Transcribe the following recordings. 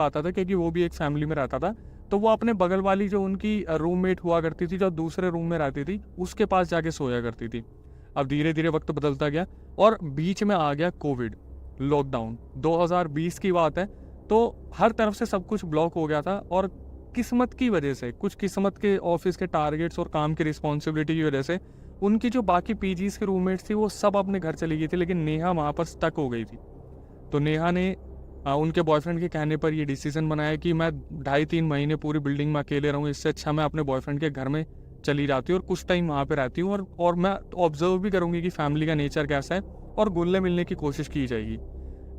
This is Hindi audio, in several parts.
आता था क्योंकि वो भी एक फैमिली में रहता था। तो वो अपने बगल वाली जो उनकी रूममेट हुआ करती थी, जो दूसरे रूम में रहती थी, उसके पास जाके सोया करती थी। अब धीरे-धीरे वक़्त बदलता गया और बीच में आ गया कोविड, लॉकडाउन। 2020 की बात है, तो हर तरफ से सब कुछ ब्लॉक हो गया था और किस्मत की वजह से, कुछ किस्मत के ऑफ़िस के टारगेट्स और काम की रिस्पॉन्सिबिलिटी की वजह से, उनकी जो बाकी पीजीज़ की रूममेट्स थी, वो सब अपने घर चली गई थी, लेकिन नेहा वहाँ पर स्टक हो गई थी। तो नेहा ने उनके बॉयफ्रेंड के कहने पर ये डिसीजन बनाया कि मैं 2.5-3 महीने पूरी बिल्डिंग में अकेले रहूँ, इससे अच्छा मैं अपने बॉयफ्रेंड के घर में चली जाती हूँ और कुछ टाइम वहाँ पे रहती हूँ और मैं ऑब्जर्व भी करूँगी कि फैमिली का नेचर कैसा है और घुलने मिलने की कोशिश की जाएगी।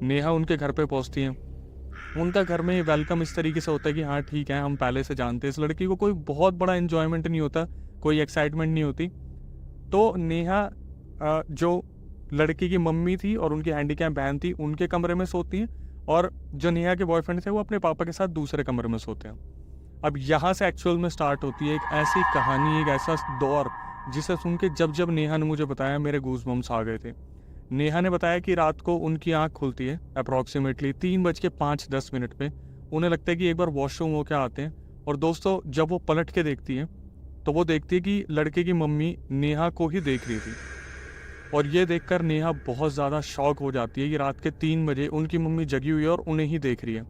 नेहा उनके घर पे पहुँचती हैं। उनका घर में वेलकम इस तरीके से होता है कि हाँ ठीक है, हम पहले से जानते हैं इस लड़की को, कोई बहुत बड़ा एन्जॉयमेंट नहीं होता, कोई एक्साइटमेंट नहीं होती। तो नेहा जो लड़की की मम्मी थी और उनकी हैंडीकैप बहन थी, उनके कमरे में सोती हैं और जो नेहा के बॉयफ्रेंड थे, वो अपने पापा के साथ दूसरे कमरे में सोते हैं। अब यहाँ से एक्चुअल में स्टार्ट होती है एक ऐसी कहानी, एक ऐसा दौर, जिसे सुन के जब नेहा ने मुझे बताया, मेरे गूज़बम्प्स आ गए थे। नेहा ने बताया कि रात को उनकी आँख खुलती है अप्रॉक्सिमेटली 3:05 पे। उन्हें लगता है कि एक बार वॉशरूम होके आते हैं और दोस्तों जब वो पलट के देखती हैं, तो वो देखती है कि लड़के की मम्मी नेहा को ही देख रही थी। और ये देखकर नेहा बहुत ज़्यादा शॉक हो जाती है कि रात के 3 बजे उनकी मम्मी जगी हुई है और उन्हें ही देख रही है।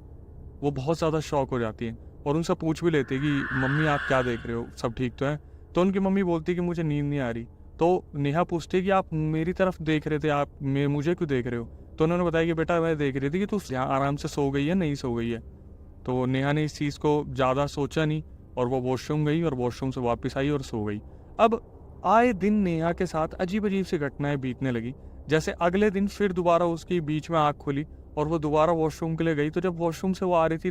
वो बहुत ज़्यादा शॉक हो जाती है और उनसे पूछ भी लेती है कि मम्मी आप क्या देख रहे हो? सब ठीक तो है? तो उनकी मम्मी बोलती है कि मुझे नींद नहीं आ रही। तो नेहा पूछती है कि आप मेरी तरफ देख रहे थे, आप मुझे क्यों देख रहे हो? तो उन्होंने बताया कि बेटा मैं देख रही थी कि तू यहाँ आराम से सो गई है, नहीं सो गई है। तो नेहा ने इस चीज़ को ज़्यादा सोचा नहीं और वो वॉशरूम गई और वॉशरूम से वापस आई और सो गई। अब आए दिन नेहा के साथ अजीब-अजीब सी घटनाएँ बीतने लगी। जैसे अगले दिन फिर दोबारा उसकी बीच में आँख खुली और वो दोबारा वॉशरूम के लिए गई, तो जब वॉशरूम से वो आ रही थी